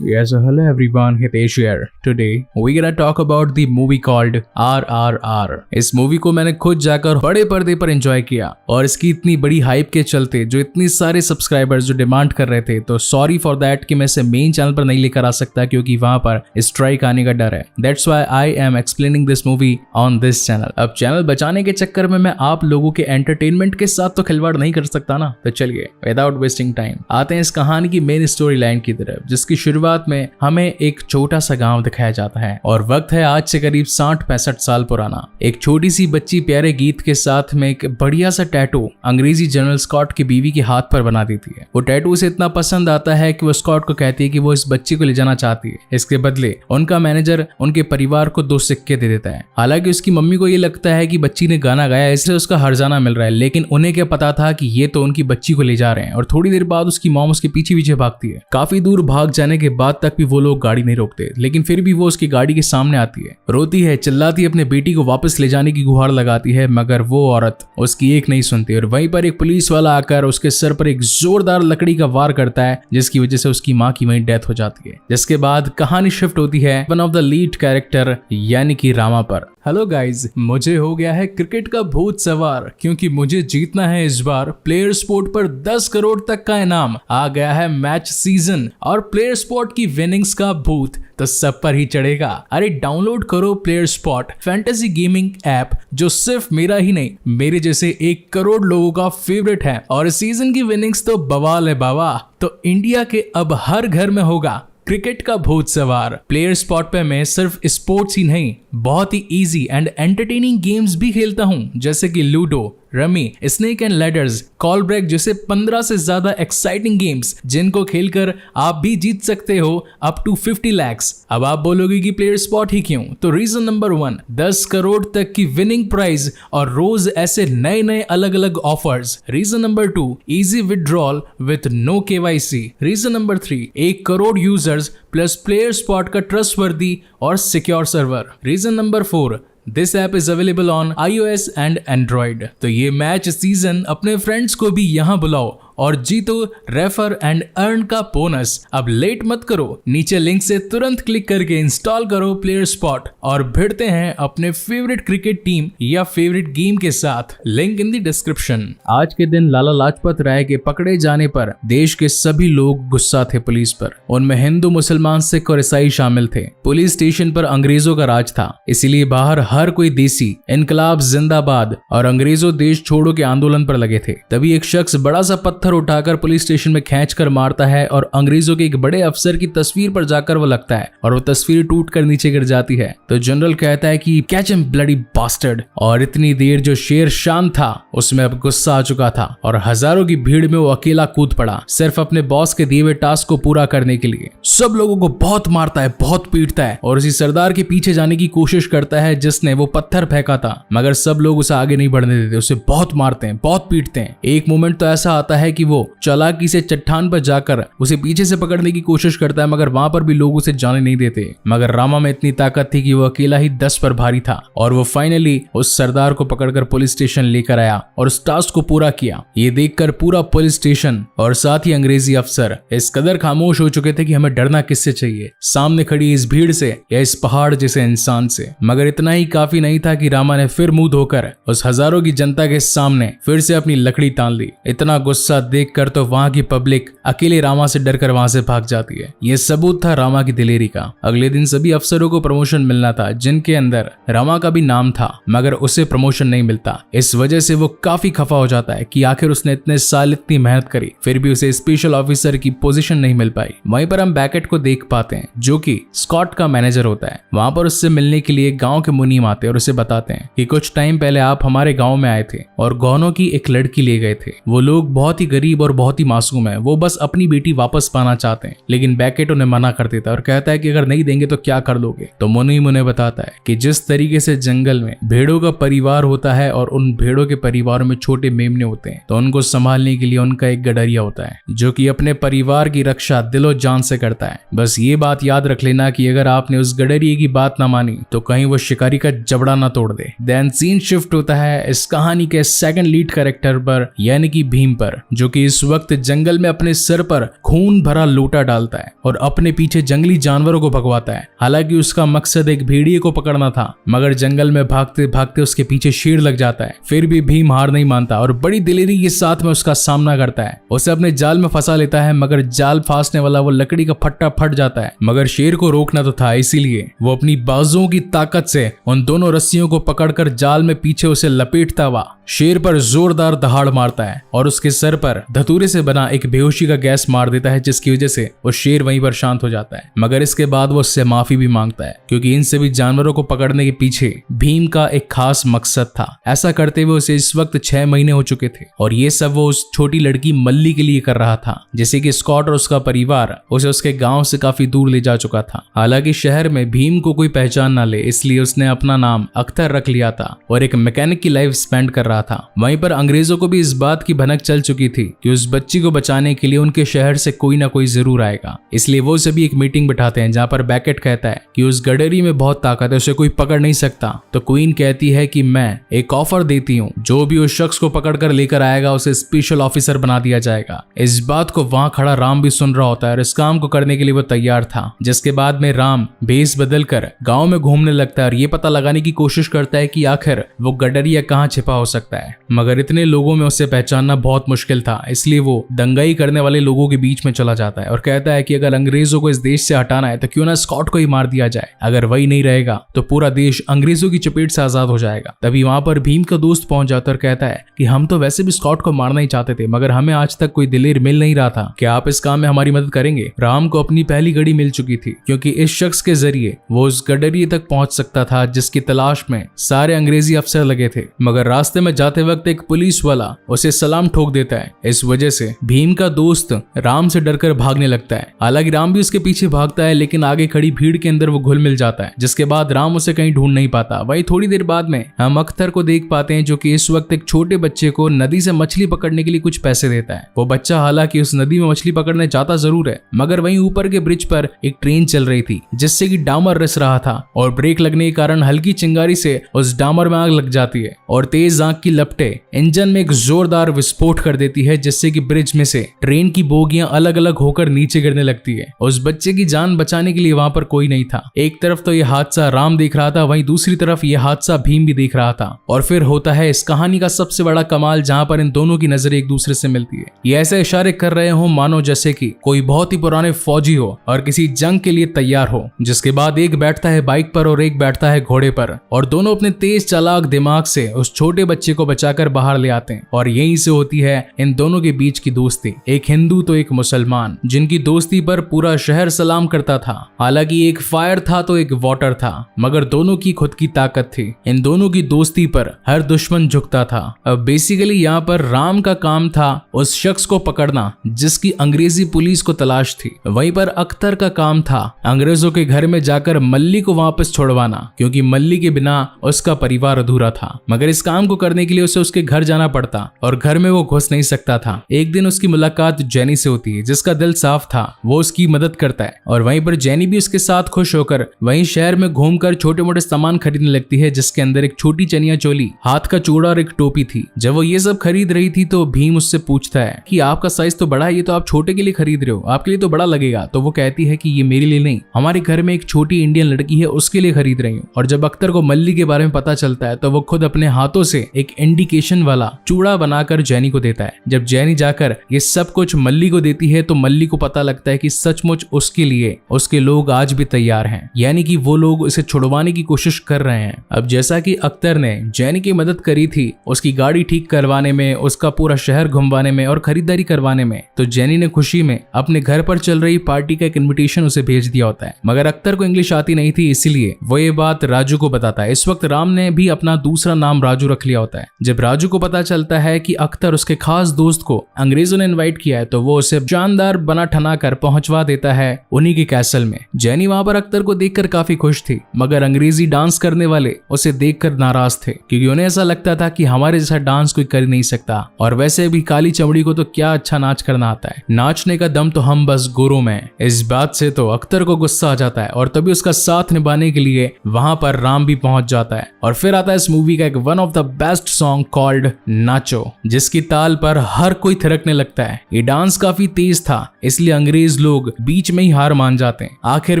Yes, so hello everyone, Hitesh here. Today we're gonna talk about the movie called RRR. इस movie को मैंने खुद जाकर बड़े पर्दे पर एंजॉय किया और इसकी इतनी बड़ी हाइप के चलते जो इतनी सारे सब्सक्राइबर्स जो डिमांड कर रहे थे, तो सॉरी फॉर दैट कि मैं इसे मेन चैनल पर नहीं लेकर आ सकता क्योंकि वहां पर स्ट्राइक आने का डर है. That's why I am explaining this movie on this channel. अब चैनल बचाने के चक्कर में मैं आप लोगों के एंटरटेनमेंट के साथ तो खिलवाड़ नहीं कर सकता ना. तो चलिए विदाउट वेस्टिंग टाइम आते हैं इस कहानी की मेन स्टोरी लाइन की तरफ, जिसकी शुरुआत में हमें एक छोटा सा गांव दिखाया जाता है और वक्त है आज से करीब 60-65 साल पुराना. एक छोटी सी बच्ची प्यारे गीत के साथ में एक बढ़िया सा टैटू अंग्रेजी जनरल स्कॉट की बीवी के हाथ पर बना देती है. वो टैटू उसे इतना पसंद आता है कि वो स्कॉट को कहती है कि वो इस बच्ची को ले जाना चाहती है. इसके बदले उनका मैनेजर उनके परिवार को 2 सिक्के दे देता है. हालांकि उसकी मम्मी को ये लगता है कि बच्ची ने गाना गाया इसलिए उसका हर्जाना मिल रहा है, लेकिन उन्हें क्या पता था कि ये तो उनकी बच्ची को ले जा रहे हैं. और थोड़ी देर बाद उसकी मॉम उसके पीछे पीछे भागती है. काफी दूर भाग जाने के बाद तक भी वो लोग गाड़ी नहीं रोकते, लेकिन फिर भी वो उसकी गाड़ी के सामने आती है, रोती है, चिल्लाती है, अपने बेटी को वापस ले जाने की गुहार लगाती है, मगर वो औरत उसकी एक नहीं सुनती. और वहीं पर एक पुलिस वाला आकर उसके सर पर एक जोरदार लकड़ी का वार करता है, जिसकी वजह से उसकी माँ की वहीं डेथ हो जाती है. जिसके बाद कहानी शिफ्ट होती है one of the lead character यानी कि रामा पर. हेलो गाइज, मुझे हो गया है क्रिकेट का भूत सवार क्योंकि मुझे जीतना है इस बार प्लेयर स्पोर्ट पर 10 करोड़ तक का इनाम. आ गया है मैच सीजन और प्लेयर स्पोर्ट की विनिंग्स का भूत तो सब पर ही चढ़ेगा. अरे डाउनलोड करो player spot fantasy gaming app, जो सिर्फ मेरा ही नहीं मेरे जैसे 1 करोड़ लोगों का फेवरेट है. और सीजन की विनिंग्स तो बवाल है बाबा. तो इंडिया के अब हर घर में होगा क्रिकेट का भूत सवार. प्लेयर स्पॉट पे मैं सिर्फ स्पोर्ट्स ही नहीं, बहुत ही इजी एंड एंटरटेनिंग गेम्स भी खेलता हूँ, जैसे कि ludo, rummy, snake and ladders, call break जैसे 15 से ज्यादा एक्साइटिंग गेम्स जिनको खेलकर आप भी जीत सकते हो अप टू 50 लाख. अब आप बोलोगे कि प्लेयर स्पॉट ही क्यों, तो रीजन नंबर 1, 10 करोड़ तक की विनिंग प्राइज और रोज ऐसे नए नए अलग अलग offers. Reason number 2, easy withdrawal with no KYC. Reason number 3, 1 crore users plus player spot का ट्रस्टवर्दी और secure server. Reason number 4, this app is available on iOS and Android. तो ये मैच सीजन अपने फ्रेंड्स को भी यहाँ बुलाओ और जीतो रेफर एंड अर्न का बोनस. अब लेट मत करो, नीचे लिंक से तुरंत क्लिक करके इंस्टॉल करो प्लेयर स्पॉट और भिड़ते हैं अपने फेवरेट क्रिकेट टीम या फेवरेट गेम के साथ. Link in the description. आज के दिन लाला लाजपत राय के पकड़े जाने पर देश के सभी लोग गुस्सा थे पुलिस पर. उनमें हिंदू, मुसलमान, सिख और ईसाई शामिल थे. पुलिस स्टेशन पर अंग्रेजों का राज था, इसीलिए बाहर हर कोई देसी इनकलाब जिंदाबाद और अंग्रेजों देश छोड़ो के आंदोलन पर लगे थे. तभी एक शख्स बड़ा सा पत्थर उठाकर पुलिस स्टेशन में खींचकर मारता है और अंग्रेजों के एक बड़े अफसर की तस्वीर पर जाकर वो लगता है और वो तस्वीर टूटकर नीचे गिर जाती है. तो जनरल कहता है कि कैच हिम ब्लडी बास्टर्ड. और इतनी देर जो शेर शांत था उसमें अब गुस्सा आ चुका था और हजारों की भीड़ में वो अकेला कूद पड़ा, सिर्फ अपने बॉस के दिए हुए टास्क को पूरा करने के लिए. सब लोगों को बहुत मारता है, बहुत पीटता है और उसी सरदार के पीछे जाने की कोशिश करता है जिसने वो पत्थर फेंका था, मगर सब लोग उसे आगे नहीं बढ़ने देते, उसे बहुत मारते हैं, बहुत पीटते हैं. एक मोमेंट तो ऐसा आता है कि वो चालाकी से चट्टान पर जाकर उसे पीछे से पकड़ने की कोशिश करता है, मगर वहां पर भी लोग उसे जाने नहीं देते. मगर रामा में इतनी ताकत थी कि वो अकेला ही 10 पर भारी था और वो फाइनली उस सरदार को पकड़कर पुलिस स्टेशन लेकर आया और उस टास्क को पूरा किया. ये देखकर पूरा पुलिस स्टेशन और साथ ही अंग्रेजी अफसर इस कदर खामोश हो चुके थे कि हमें डरना किससे चाहिए, सामने खड़ी इस भीड़ से या इस पहाड़ जैसे इंसान से. मगर इतना ही काफी नहीं था कि रामा ने फिर मुंह धोकर उस हजारों की जनता के सामने फिर से अपनी लकड़ी तान ली. इतना गुस्सा देखकर तो वहां की पब्लिक अकेले रामा से डरकर वहां से भाग जाती है. यह सबूत था रामा की दिलेरी का. अगले दिन सभी अफसरों को प्रमोशन मिलना था जिनके अंदर रामा का भी नाम था, मगर उसे प्रमोशन नहीं मिलता. इस वजह से वो काफी खफा हो जाता है कि आखिर उसने इतने साल इतनी मेहनत करी फिर भी उसे स्पेशल ऑफिसर की पोजीशन नहीं मिल पाई. वहीं पर हम बैकेट को देख पाते हैं जो कि स्कॉट का मैनेजर होता है. वहां पर उससे मिलने के लिए गांव के मुनीम आते हैं और उसे बताते हैं कि कुछ टाइम पहले आप हमारे गांव में आए थे और गौनों की एक लड़की ले गए थे. वो लोग बहुत ही गरीब और बहुत ही मासूम है, वो बस अपनी बेटी वापस पाना चाहते हैं. लेकिन बैकेट उन्हें मना कर देता है और कहता है कि अगर नहीं देंगे तो क्या कर लोगे. तो मुनीम उन्हें बताता है कि जिस तरीके से जंगल में भेड़ों का परिवार होता है और उन भेड़ों के परिवारों में छोटे मेमने होते हैं, तो उनको संभालने के लिए उनका एक गडरिया होता है जो कि अपने परिवार की रक्षा दिलो जान से करता है. बस ये बात याद रख लेना कि अगर आपने उस गडरिये की बात ना मानी तो कहीं वो शिकारी का जबड़ा ना तोड़ दे. देन सीन शिफ्ट होता है इस कहानी के सेकंड लीड कैरेक्टर पर यानी कि भीम पर, जो कि इस वक्त जंगल में अपने सर पर खून भरा लोटा डालता है और अपने पीछे जंगली जानवरों को भगवाता है। हालांकि उसका मकसद एक भेड़िए को पकड़ना था, मगर जंगल में भागते भागते उसके पीछे शेर लग जाता है। फिर भी भीम हार नहीं मानता और बड़ी दिलेरी के साथ में उसका सामना करता है। उसे अपने जाल में फंसा लेता है, मगर जाल फांसने वाला वो लकड़ी का फट्टा फट जाता है। मगर शेर को रोकना तो था, इसीलिए वो अपनी बाजुओं की ताकत से उन दोनों रस्सियों को पकड़कर जाल में पीछे उसे लपेटता हुआ शेर पर जोरदार दहाड़ मारता है और उसके सर पर धतूरे से बना एक बेहोशी का गैस मार देता है, जिसकी वजह से वो शेर वहीं पर शांत हो जाता है। मगर इसके बाद वो उससे माफी भी मांगता है, क्योंकि इन सभी जानवरों को पकड़ने के पीछे भीम का एक खास मकसद था। ऐसा करते हुए उसे इस वक्त 6 महीने हो चुके थे और ये सब वो उस छोटी लड़की मल्ली के लिए कर रहा था, जैसे कि स्कॉट और उसका परिवार उसे उसके गांव से काफी दूर ले जा चुका था। हालांकि शहर में भीम को कोई पहचान ना ले, इसलिए उसने अपना नाम अख्तर रख लिया था और एक मैकेनिक की लाइफ स्पेंड कर रहा था। वहीं पर अंग्रेजों को भी इस बात की भनक चल चुकी थी कि उस बच्ची को बचाने के लिए उनके शहर से कोई ना कोई जरूर आएगा। इसलिए वो सभी एक मीटिंग बिठाते हैं, जहां पर बैकेट कहता है कि उस गडरी में बहुत ताकत है, उसे कोई पकड़ नहीं सकता। तो क्वीन कहती है कि मैं एक ऑफर देती हूँ, जो भी उस शख्स को पकड़ कर लेकर आएगा उसे स्पेशल ऑफिसर बना दिया जाएगा। इस बात को वहां खड़ा राम भी सुन रहा होता है और इस काम को करने के लिए वो तैयार था। जिसके बाद में राम भेस बदल कर गाँव में घूमने लगता है और ये पता लगाने की कोशिश करता है कि आखिर वो गडरिया कहाँ छिपा हो सकता है। मगर इतने लोगों में उसे पहचानना बहुत मुश्किल था, इसलिए वो दंगाई करने वाले लोगों के बीच में चला जाता है और कहता है कि अगर अंग्रेजों को इस देश से हटाना है तो क्यों ना स्कॉट को ही मार दिया जाए। अगर वही नहीं रहेगा तो पूरा देश अंग्रेजों की चपेट से आजाद हो जाएगा। तभी वहां पर भीम का दोस्त पहुंच जाता और कहता है कि हम तो वैसे भी स्कॉट को मारना ही चाहते थे, मगर हमें आज तक कोई दिलेर मिल नहीं रहा था। क्या आप इस काम में हमारी मदद करेंगे? राम को अपनी पहली घड़ी मिल चुकी थी, क्योंकि इस शख्स के जरिए वो उस गडरिये तक पहुंच सकता था जिसकी तलाश में सारे अंग्रेजी अफसर लगे थे। मगर रास्ते में जाते वक्त एक पुलिस वाला उसे सलाम ठोक देता है। इस वजह से भीम का दोस्त राम से डरकर भागने लगता है। हालांकि राम भी उसके पीछे भागता है, लेकिन आगे खड़ी भीड़ के अंदर वो घुल मिल जाता है, जिसके बाद राम उसे कहीं ढूंढ नहीं पाता। वही थोड़ी देर बाद में हम अख्तर को देख पाते हैं, जो कि इस वक्त एक छोटे बच्चे को नदी से मछली पकड़ने के लिए कुछ पैसे देता है। वो बच्चा हालांकि उस नदी में मछली पकड़ने जाता जरूर है, मगर वहीं ऊपर के ब्रिज पर एक ट्रेन चल रही थी, जिससे कि डामर रिस रहा था और ब्रेक लगने के कारण हल्की चिंगारी से उस डामर में आग लग जाती है और तेज आग की लपटें इंजन में एक जोरदार विस्फोट कर देती है, जिससे कि ब्रिज में से ट्रेन की बोगियां अलग अलग होकर नीचे गिरने लगती है। उस बच्चे की जान बचाने के लिए वहां पर कोई नहीं था। एक तरफ तो यह हादसा राम देख रहा था, वहीं दूसरी तरफ यह हादसा भीम भी देख रहा था। और फिर होता है इस कहानी का सबसे बड़ा कमाल, जहां पर इन दोनों की नजरें एक दूसरे से मिलती है। ये ऐसे इशारे कर रहे हो मानो जैसे कि कोई बहुत ही पुराने फौजी हो और किसी जंग के लिए तैयार हो। जिसके बाद एक बैठता है बाइक पर और एक बैठता है घोड़े पर, और दोनों अपने तेज चालाक दिमाग से उस छोटे बच्चे को बचाकर बाहर ले आते हैं। और यहीं से होती है इन दोनों के बीच की दोस्ती, एक हिंदू तो एक मुसलमान, जिनकी दोस्ती पर पूरा शहर सलाम करता था। हालांकि एक फायर था तो एक वाटर था, मगर दोनों की खुद की ताकत थी। इन दोनों की दोस्ती पर हर दुश्मन झुकता था। अब बेसिकली यहाँ पर राम का काम था उस शख्स को पकड़ना जिसकी अंग्रेजी पुलिस को तलाश थी। वहीं पर अख्तर का काम था अंग्रेजों के घर में जाकर मल्ली को वापस छोड़वाना, क्योंकि मल्ली के बिना उसका परिवार अधूरा था। मगर इस काम को करने के लिए उसे उसके घर जाना पड़ता और घर में वो घुस नहीं सकता था। एक दिन उसकी मुलाकात जेनी से होती है, जिसका दिल साफ था, वो उसकी मदद करता है और वहीं पर जेनी भी उसके साथ खुश होकर वहीं शहर में घूमकर छोटे मोटे सामान खरीदने लगती है, जिसके अंदर एक छोटी चनिया चोली, हाथ का चूड़ा और एक टोपी थी। जब वो ये सब खरीद रही थी तो भीम उससे पूछता है कि आपका साइज तो बड़ा है, ये तो आप छोटे के लिए खरीद रहे हो, आपके लिए तो बड़ा लगेगा। तो वो कहती है कि ये मेरे लिए नहीं, हमारे घर में एक छोटी इंडियन लड़की है, उसके लिए खरीद रही हूँ। और जब अख्तर को मल्ली के बारे में पता चलता है तो वो खुद अपने हाथों से एक इंडिकेशन वाला चूड़ा बनाकर जेनी को देता है। जब जेनी जाकर ये सब कुछ मल्ली को देती है तो मल्ली को पता लगता है कि सचमुच उसके लिए उसके लोग आज भी तैयार हैं, यानी कि वो लोग उसे छुड़वाने की कोशिश कर रहे हैं। अब जैसा कि अख्तर ने जेनी की मदद करी थी उसकी गाड़ी ठीक करवाने में, उसका पूरा शहर घुमवाने में और खरीदारी करवाने में, तो जेनी ने खुशी में अपने घर पर चल रही पार्टी का एक इन्विटेशन उसे भेज दिया होता है। मगर अख्तर को इंग्लिश आती नहीं थी, इसीलिए वो ये बात राजू को बताता है। इस वक्त राम ने भी अपना दूसरा नाम राजू रख लिया होता है। जब राजू को पता चलता है कि अख्तर उसके खास दोस्त को अंग्रेजों ने इनवाइट किया है तो वो उसे शानदार बना ठना कर पहुंचवा देता है उन्हीं के कैसल में। जेनी वहां पर अख्तर को देखकर काफी खुश थी, मगर अंग्रेजी डांस करने वाले उसे देखकर नाराज थे, क्योंकि उन्हें ऐसा लगता था कि हमारे जैसा डांस कोई कर नहीं सकता, और वैसे भी काली चमड़ी को तो क्या अच्छा नाच करना आता है, नाचने का दम तो हम बस गोरों में। इस बात से तो अख्तर को गुस्सा आ जाता है और तभी उसका साथ निभाने के लिए वहां पर राम भी पहुंच जाता है। और फिर आता है इस मूवी का एक one of the best song called Nacho, जिसकी ताल पर हर कोई थिरकने लगता है। ये डांस काफी तेज था, इसलिए अंग्रेज लोग बीच में ही हार मान जाते हैं। आखिर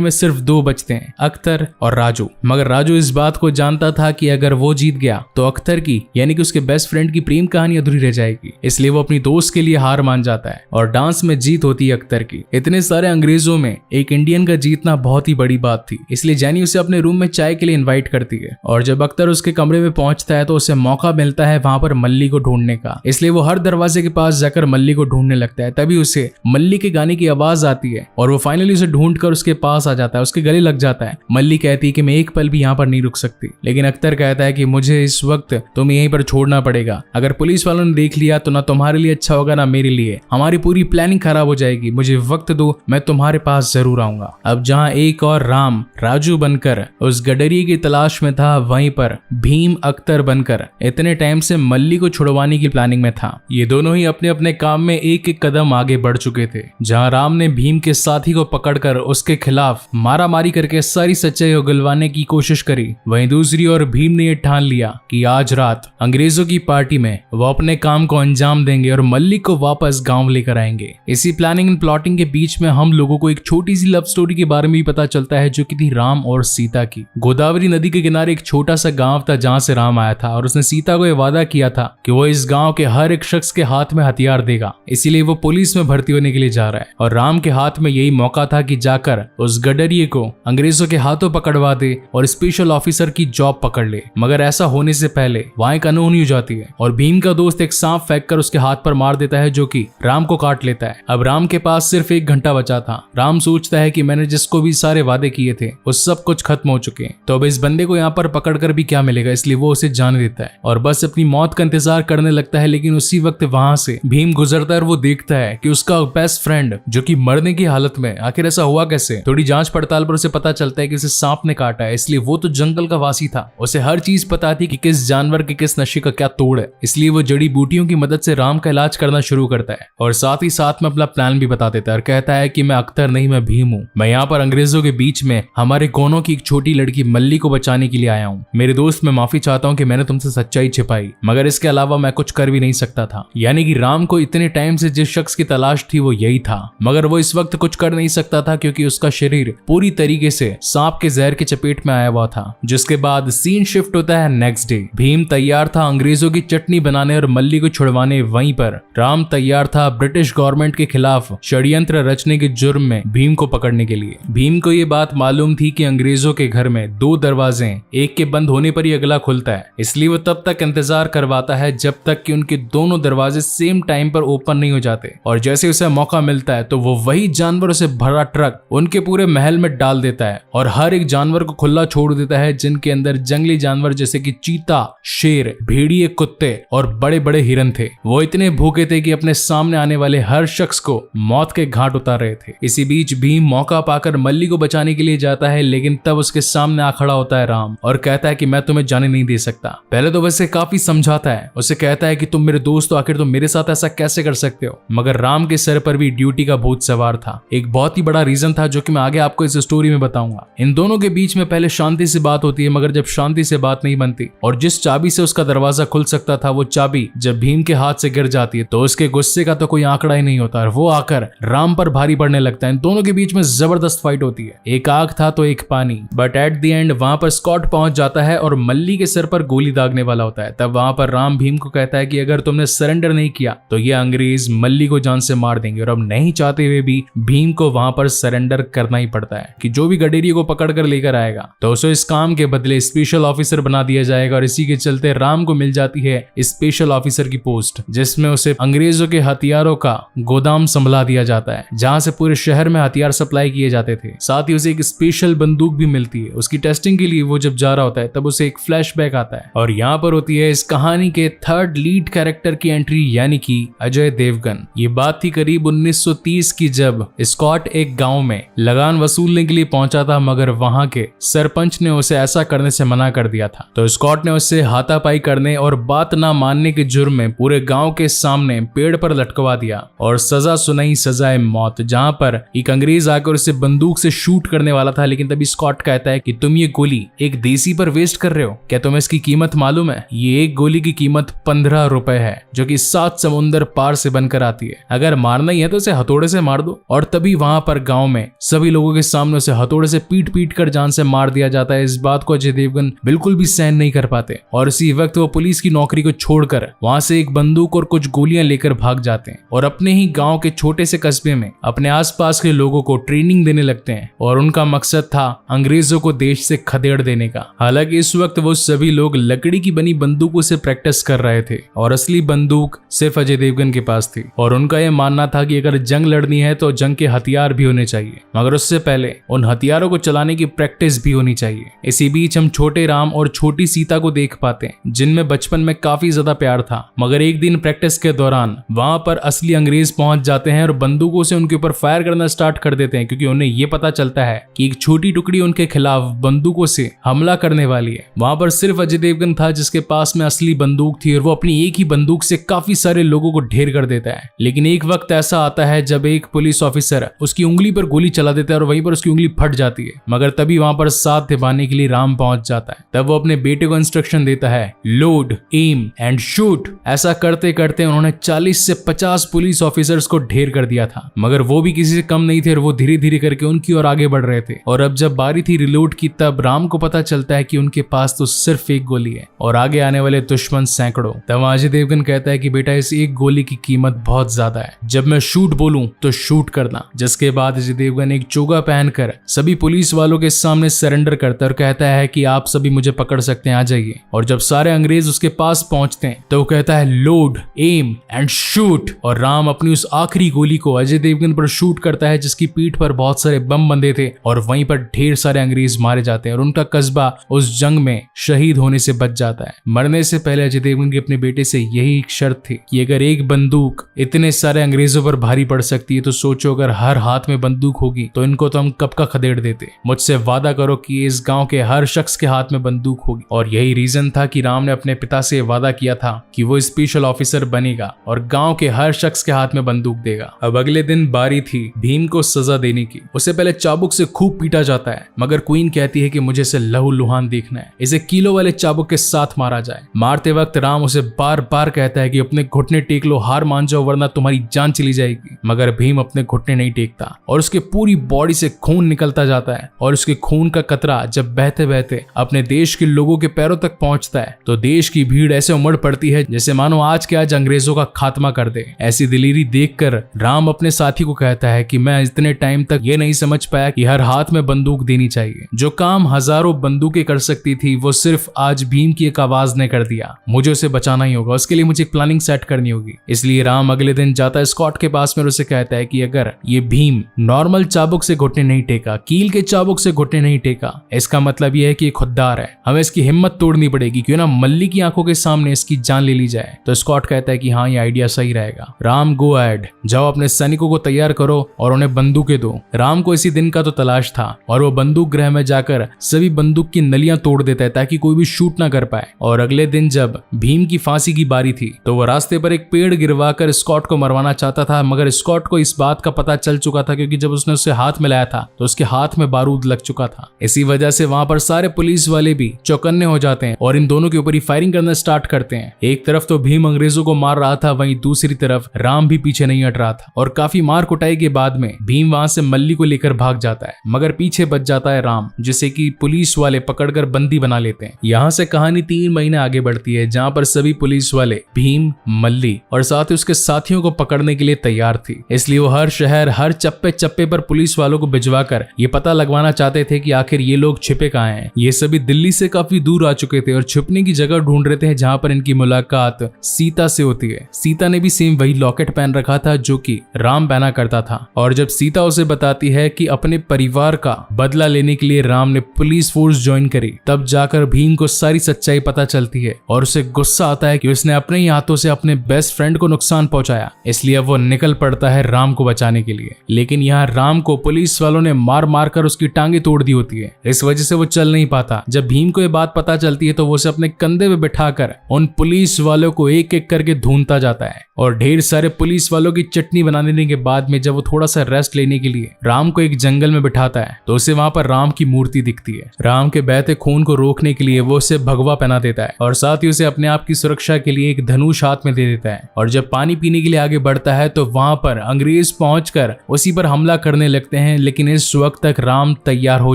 में सिर्फ दो बचते हैं, अख्तर और राजू। मगर राजू इस बात को जानता था कि अगर वो जीत गया तो अख्तर की यानी कि उसके बेस्ट फ्रेंड की प्रेम कहानी अधूरी रह जाएगी, इसलिए वो अपनी दोस्त के लिए हार मान जाता है और डांस में जीत होती है अख्तर की। इतने सारे अंग्रेजों में एक इंडियन का जीतना बहुत ही बड़ी बात थी, इसलिए जैनी उसे अपने रूम में चाय के लिए इन्वाइट करती है। और जब अख्तर उसके कमरे में पहुंचता है तो उसे मौका मिलता है वहां पर मल्ली को ढूंढने का, इसलिए वो हर दरवाजे के पास जाकर मल्ली को ढूंढने लगता है। तभी उसे मल्ली के गाने की आवाज आती है और वो फाइनली उसे ढूंढकर उसके पास आ जाता है, उसके गले लग जाता है। मल्ली कहती है कि मैं एक पल भी यहाँ पर नहीं रुक सकती, लेकिन अख्तर कहता है कि मुझे इस वक्त तुम्हें यहीं पर छोड़ना पड़ेगा। अगर पुलिस वालों ने देख लिया तो ना तुम्हारे लिए अच्छा होगा ना मेरे लिए, हमारी पूरी प्लानिंग खराब हो जाएगी। मुझे वक्त दो, मैं तुम्हारे पास जरूर आऊंगा। अब जहाँ एक और राम राजू बनकर उस गडरिये की तलाश में था, वहीं पर भीम अख्तर बनकर इतने टाइम से मल्ली को छुड़वाने की प्लानिंग में था। ये दोनों ही अपने अपने काम में एक एक कदम आगे बढ़ चुके थे। जहां राम ने भीम के साथी को पकड़कर उसके खिलाफ मारामारी करके सारी सच्चाई उगलवाने की कोशिश करी, वहीं दूसरी ओर भीम ने यह ठान लिया कि आज रात अंग्रेजों की पार्टी में वो अपने काम को अंजाम देंगे और मल्ली को वापस गांव लेकर आएंगे। इसी प्लानिंग एंड प्लॉटिंग के बीच में हम लोगों को एक छोटी सी लव स्टोरी के बारे में भी पता चलता है, जो कि थी राम और सीता की। गोदावरी नदी के किनारे एक छोटा सा गांव था जहां से राम आया था और उसने सीता को यह वादा किया था कि वो इस गांव के हर एक शख्स के हाथ में हथियार देगा, इसीलिए वो पुलिस में भर्ती होने के लिए जा रहा है। और राम के हाथ में यही मौका था कि जाकर उस गडरिये को अंग्रेजों के हाथों पकड़वा दे और स्पेशल ऑफिसर की जॉब पकड़ ले। मगर ऐसा होने से पहले वहां एक अनहोनी हो जाती है और भीम का दोस्त एक सांप फेंक कर उसके हाथ पर मार देता है, जो कि राम को काट लेता है। अब राम के पास सिर्फ 1 घंटा बचा था। राम सोचता है कि मैंने जिसको भी सारे वादे किए थे वो सब कुछ खत्म हो चुके हैं, तो अब इस बंदे को यहाँ पर पकड़कर भी क्या मिलेगा, इसलिए वो उसे जाने देता है और बस अपनी मौत का इंतजार करने लगता है। लेकिन उसी वक्त वहां से भीम गुजरता है और वो देखता है कि उसका बेस्ट फ्रेंड जो कि मरने की हालत में, आखिर ऐसा हुआ कैसे। थोड़ी जांच पड़ताल पर उसे पता चलता है कि उसे सांप ने काटा है, इसलिए वो तो जंगल का वासी था, उसे हर चीज पता थी कि किस जानवर के किस नशे का क्या तोड़ है, इसलिए वो जड़ी बूटियों की मदद से राम का इलाज करना शुरू करता है और साथ ही साथ में अपना प्लान भी बता देता है और कहता है कि मैं अख्तर नहीं, मैं भीम हूँ। मैं यहाँ पर अंग्रेजों के बीच में हमारे कोनों की एक छोटी लड़की मल्ली को बचाने के लिए आया हूँ। मेरे दोस्त, मैं माफी चाहता हूँ कि मैंने तुमसे सच्चाई छिपाई, मगर इसके अलावा मैं कुछ कर भी नहीं सकता था। यानी कि राम को इतने टाइम से जिस शख्स की तलाश थी वो यही था, मगर वो इस वक्त कुछ कर नहीं सकता था क्योंकि उसका शरीर पूरी तरीके से सांप के जहर के चपेट में आया हुआ था। जिसके बाद सीन शिफ्ट होता है नेक्स्ट डे। भीम तैयार था अंग्रेजों की चटनी बनाने और मल्ली को छुड़वाने, वहीं पर राम तैयार था ब्रिटिश गवर्नमेंट के खिलाफ षड्यंत्र रचने के जुर्म में भीम को पकड़ने के लिए। भीम को ये बात मालूम थी कि अंग्रेजों के घर में 2 दरवाजे, एक के बंद होने पर ही अगला खुलता है, इसलिए वो तब तक इंतजार करवाता है जब तक कि उनके दोनों दरवाजे सेम टाइम पर ओपन नहीं हो जाते। और जैसे उसे मौका मिलता है तो वो वही जानवरों से भरा ट्रक उनके पूरे महल में डाल देता है और हर एक जानवर को खुला छोड़ देता है, जिनके अंदर जंगली जानवर जैसे कि चीता, शेर, भेड़िए, कुत्ते और बड़े बड़े हिरन थे। वो इतने भूखे थे कि अपने सामने आने वाले हर शख्स को मौत के घाट उतार रहे थे। इसी बीच भीम मौका पाकर मल्ली को बचाने के लिए जाता है, लेकिन तब उसके सामने आ खड़ा होता है राम और कहता है कि मैं तुम्हें जाने नहीं दे सकता। पहले तो वैसे काफी समझाता है, उसे कहता है कि तुम मेरे दोस्त हो, आखिर तुम मेरे साथ ऐसा कैसे कर सकते हो। मगर राम के सर पर भी ड्यूटी का भूत सवार था। एक बहुत ही बड़ा रीजन था जो कि मैं आगे आपको इस स्टोरी में बताऊंगा। इन दोनों के बीच में पहले शांति से बात होती है, मगर जब शांति से बात नहीं बनती और जिस चाबी से उसका दरवाजा खुल सकता था वो चाबी जब भीम के हाथ से गिर जाती है तो उसके गुस्से का तो कोई आंकड़ा ही नहीं होता और वो आकर राम पर भारी पड़ने लगता है। इन दोनों के बीच में जबरदस्त फाइट होती है, एक आग था तो एक पानी। बट एट द एंड वहां पर स्कॉट पहुंच जाता है और मल्ली के सर पर गोली दागने वाला होता है। तब वहां पर राम भीम को कहता है कि अगर तुमने सरेंडर नहीं किया तो ये अंग्रेज मल्ली को जान से मार देंगे। और अब नहीं चाहते हुए भी भीम को वहां पर सरेंडर करना ही पड़ता है कि जो भी गडेरिये को पकड़ कर लेकर आएगा तो उसे इस काम के बदले स्पेशल ऑफिसर बना दिया जाएगा। और इसी के चलते राम को मिल जाती है स्पेशल ऑफिसर की पोस्ट, जिसमें उसे अंग्रेजों के हथियारों का गोदाम संभला दिया जाता है जहां से पूरे शहर में हथियार सप्लाई किए जाते थे। साथ ही उसे एक स्पेशल बंदूक भी मिलती है। उसकी टेस्टिंग के लिए वो जब जा रहा होता है तब उसे एक फ्लैशबैक आता है और यहाँ पर होती है इस कहानी के 3rd लीड कैरेक्टर की एंट्री, यानी कि अजय देवगन। ये बात थी करीब 1930 की, जब स्कॉट एक गांव में लगान वसूलने के लिए पहुंचा था, मगर वहां के सरपंच ने उसे ऐसा करने से मना कर दिया था। तो स्कॉट ने उससे हाथापाई करने और बात ना मानने के जुर्म में पूरे गांव के सामने पेड़ पर लटकवा दिया और सजा सुनाई, सजाए मौत। जहां पर एक अंग्रेज आकर उसे बंदूक से शूट करने वाला था, लेकिन तभी स्कॉट कहता है कि तुम ये गोली एक देसी पर वेस्ट कर रहे हो, क्या तुम्हें इसकी कीमत मालूम है? ये एक गोली की कीमत 15 रुपए है, जो कि 7 सात समुंदर पार से बनकर आती है, अगर मारना ही है तो उसे हथौड़े से मार दो। और तभी वहां पर गांव में सभी लोगों के सामने उसे हथौड़े से पीट पीट कर जान से मार दिया जाता है। इस बात को अजय देवगन बिल्कुल भी सहन नहीं कर पाते और इसी वक्त वो पुलिस की नौकरी को छोड़कर वहां से एक बंदूक और कुछ गोलियां लेकर भाग जाते हैं और अपने ही गांव के छोटे से कस्बे में अपने आसपास के लोगों को ट्रेनिंग देने लगते हैं और उनका मकसद था अंग्रेजों को देश से खदेड़ देने का। हालांकि इस वक्त वो सभी लोग लकड़ी की बनी बंदूकों से प्रैक्टिस कर रहे थे और असली बंदूक सिर्फ अजय देवगन के पास थी और उनका यह मानना था कि अगर जंग लड़नी है तो जंग के हथियार भी होने चाहिए, मगर उससे पहले उन हथियारों को चलाने की प्रैक्टिस भी होनी चाहिए। इसी बीच हम छोटे राम और छोटी सीता को देख पाते हैं जिनमें बचपन में काफी ज्यादा प्यार था, मगर एक दिन प्रैक्टिस के दौरान वहां पर असली अंग्रेज पहुंच जाते हैं और बंदूकों से उनके ऊपर फायर करना स्टार्ट कर देते हैं क्योंकि उन्हें यह पता चलता है कि एक छोटी टुकड़ी उनके खिलाफ बंदूकों से हमला करने वाली है। वहां पर सिर्फ अजय देवगन था जिसके पास में असली बंदूक थी और वो अपनी एक ही बंदूक से काफी सारे लोगों को ढेर कर देता है। लेकिन एक वक्त ऐसा आता है जब एक पुलिस ऑफिसर उसकी उंगली पर गोली चला देता है और वहीं पर उसकी उंगली फट जाती है, मगर तभी वहां पर साथ निभाने के लिए राम पहुंच जाता है। तब वो अपने बेटे को इंस्ट्रक्शन देता है, लोड, एम एंड शूट। ऐसा करते करते उन्होंने 40 से 50 पुलिस ऑफिसर्स को ढेर कर दिया था, मगर वो भी किसी से कम नहीं थे और वो धीरे धीरे करके उनकी ओर आगे बढ़ रहे थे। और अब जब बारी थी रिलोड की तब राम को पता चलता है कि उनके पास तो सिर्फ एक गोली है और आगे आने वाले दुश्मन सैकड़ों। तब अजय देवगन कहता है कि बेटा इस एक गोली की कीमत बहुत ज्यादा है, जब मैं शूट बोलूं तो शूट करना। जिसके बाद अजय देवगन एक चोगा पहनकर सभी पुलिस वालों के सामने सरेंडर करता है और कहता है कि आप सभी मुझे पकड़ सकते हैं, आ जाइए। और जब सारे अंग्रेज उसके पास पहुंचते हैं तो वो कहता है लोड, एम एंड शूट और राम अपनी उस आखिरी गोली को अजय देवगन पर शूट करता है जिसकी पीठ पर बहुत सारे बम बंधे थे और वहीं पर ढेर सारे अंग्रेज मारे जाते हैं और उनका कस्बा उस जंग में शहीद होने से बच जाता है। मरने से पहले अजय देवगन की अपने बेटे से यही एक शर्त थी कि अगर एक बंदूक इतने सारे अंग्रेजों पर भारी पड़ सकती है तो सोचो अगर हर हाथ में बंदूक होगी तो इनको तो हम कब का खदेड़ देते। मुझसे वादा करो कि इस गांव के हर शख्स के हाथ में बंदूक होगी। और यही रीजन था कि राम ने अपने पिता से वादा किया था कि वो स्पेशल ऑफिसर बनेगा और गांव के हर शख्स के हाथ में बंदूक देगा। अब अगले दिन बारी थी भीम को सजा देने की। उसे पहले चाबुक से खूब पीटा जाता है, मगर क्वीन कहती है कि मुझे इसे लहू लुहान देखना है, इसे किलो वाले चाबुक के साथ मारा जाए। मारते वक्त राम उसे बार बार कहता है कि अपने घुटने टेक लो, हार मान जाओ वरना तुम्हारी जान चली जाएगी। मगर भीम अपने घुटने नहीं टेकता और उसके पूरी बॉडी से खून निकलता जाता है और उसके खून का कतरा जब बहते बहते अपने देश के लोगों के पैरों तक पहुंचता है तो देश की भीड़ ऐसे उमड़ पड़ती है जैसे मानो आज के आज अंग्रेजों का खात्मा कर दे। ऐसी दिलेरी देखकर राम अपने साथी को कहता है कि मैं इतने टाइम तक ये नहीं समझ पाया कि हर हाथ में बंदूक देनी चाहिए। जो काम हजारों बंदूकें कर सकती थी वो सिर्फ आज भीम की एक आवाज ने कर दिया। मुझे उसे बचाना ही होगा, उसके लिए मुझे एक प्लानिंग सेट करनी होगी। इसलिए राम अगले दिन जाता है स्कॉट के पास में और उसे कहता है कि अगर ये भीम नॉर्मल चाबुक से घुटने नहीं टेका, कील के चाबुक से घुटने नहीं टेका, इसका मतलब यह है कि ये खुददार है, हमें इसकी हिम्मत तोड़नी पड़ेगी, क्यों ना मल्ली की आंखों के सामने इसकी जान ले ली जाए। तो स्कॉट कहता है कि हाँ ये आइडिया सही रहेगा। राम गो अहेड, जाओ अपने सैनिकों को तैयार करो और उन्हें बंदूकें दो। राम को इसी दिन का तो तलाश था और वो बंदूक गृह में जाकर सभी बंदूक की नलियां तोड़ देता है ताकि कोई भी शूट ना कर पाए। और अगले दिन जब भीम की फांसी की बारी थी तो वो रास्ते पर एक पेड़ गिरवाकर स्कॉट को मरवाना चाहता था, मगर स्कॉट को इस बात का पता चल चुका था क्योंकि जब उसने उसे हाथ में लाया था तो उसके हाथ में बारूद लग चुका था। इसी वजह से वहां पर सारे पुलिस वाले भी चौकन्ने हो जाते हैं और इन दोनों के ऊपर ही फायरिंग करना स्टार्ट करते हैं। एक तरफ तो भीम अंग्रेजों को मार रहा था, वहीं दूसरी तरफ राम भी पीछे नहीं हट रहा था और काफी मार कुटाई के बाद में भीम वहां से मल्ली को लेकर भाग जाता है, मगर पीछे बच जाता है राम, जिसे कि पुलिस वाले पकड़कर बंदी बना लेते हैं। यहाँ से कहानी 3 महीने आगे बढ़ती है जहाँ पर सभी पुलिस वाले भीम, मल्ली और साथ ही उसके साथियों को पकड़ने के लिए तैयार थी। इसलिए वो हर शहर, हर चप्पे चप्पे पर पुलिस वालों को भिजवाकर ये पता लगवाना चाहते थे कि आखिर ये लोग छिपे कहाँ हैं। ये सभी दिल्ली से काफी दूर आ चुके थे और छुपने की जगह ढूंढ रहे थे जहाँ पर इनकी मुलाकात सीता से होती है। सीता ने भी सेम वही लॉकेट पहन रखा था जो कि राम पहना करता था और जब सीता उसे बताती है कि अपने परिवार का बदला लेने के लिए राम ने पुलिस फोर्स ज्वाइन करी, तब जाकर भीम को सारी सच्चाई पता चलती है और उसे गुस्सा आता है कि उसने अपने ही हाथों से अपने बेस्ट फ्रेंड को नुकसान पहुंचाया। इसलिए वो निकल पड़ता है राम को बचाने के लिए, लेकिन यहाँ राम को पुलिस वालों ने मार मार कर उसकी टांगे तोड़ दी होती है। इस वजह से वो चल नहीं पाता। जब भीम को ये बात पता चलती है तो वो उसे अपने कंधे पे बिठाकर उन पुलिस वालों को एक एक करके ढूंढता जाता है और ढेर सारे पुलिस वालों की चटनी बना देने के बाद में जब वो थोड़ा सा रेस्ट लेने के लिए राम को एक जंगल में बिठाता है तो उसे वहां पर राम की मूर्ति दिखती है। राम के बहते खून को रोकने के लिए वो उसे भगवा पहना देता है और साथ ही उसे अपने आप की सुरक्षा के लिए एक धनुष हाथ में दे देता है और जब पानी पीने के लिए आगे बढ़ता है तो वहां पर अंग्रेज पहुंचकर उसी पर हमला करने लगते हैं। लेकिन इस वक्त तक राम तैयार हो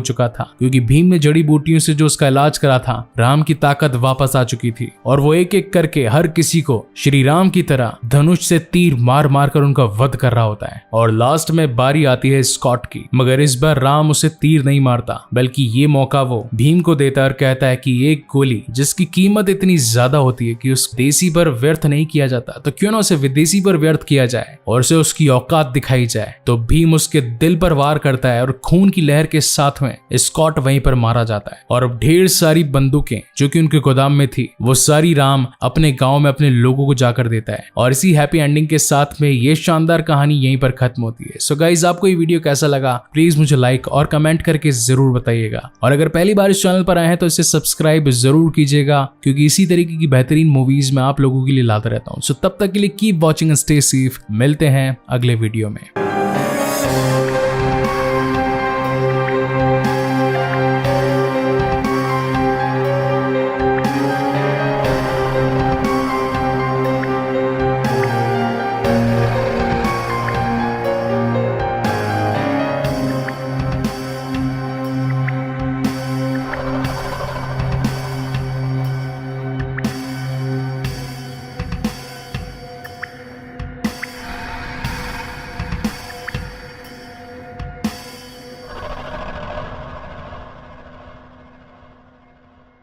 चुका था क्योंकि भीम ने जड़ी बूटियों से जो उसका इलाज करा था, राम की ताकत वापस आ चुकी थी और वो एक एक करके हर किसी को श्री राम की तरह धनुष से तीर मार मार कर उनका वध कर रहा होता है। और लास्ट में बारी आती है स्कॉट की, मगर इस बार राम उसे तीर नहीं मारता बल्कि ये मौका वो भीम को देता और कहता है कि एक गोली जिसकी कीमत इतनी ज्यादा होती है कि उस देसी पर व्यर्थ नहीं किया जाता, तो क्यों ना उसे विदेशी पर व्यर्थ किया जाए और उसे उसकी औकात दिखाई जाए। तो भीम उसके दिल पर वार करता है और खून की लहर के साथ में स्कॉट वहीं पर मारा जाता है। और ढेर सारी बंदूकें जो कि उनके गोदाम में थी वो सारी राम अपने गांव में अपने लोगों को जाकर देता है। और इसी हैप्पी एंडिंग के साथ में ये शानदार कहानी यहीं पर खत्म होती है। सो गाइज, आपको ये वीडियो कैसा लगा प्लीज मुझे लाइक और कमेंट करके जरूर बताइएगा। और अगर पहली बार इस चैनल पर आए हैं तो इसे सब्सक्राइब जरूर कीजिएगा क्योंकि इसी तरीके की बेहतरीन मूवीज मैं आप लोगों के लिए लाता रहता हूँ। सो तब तक के लिए कीप वॉचिंग, स्टे सेफ, मिलते हैं अगले वीडियो में।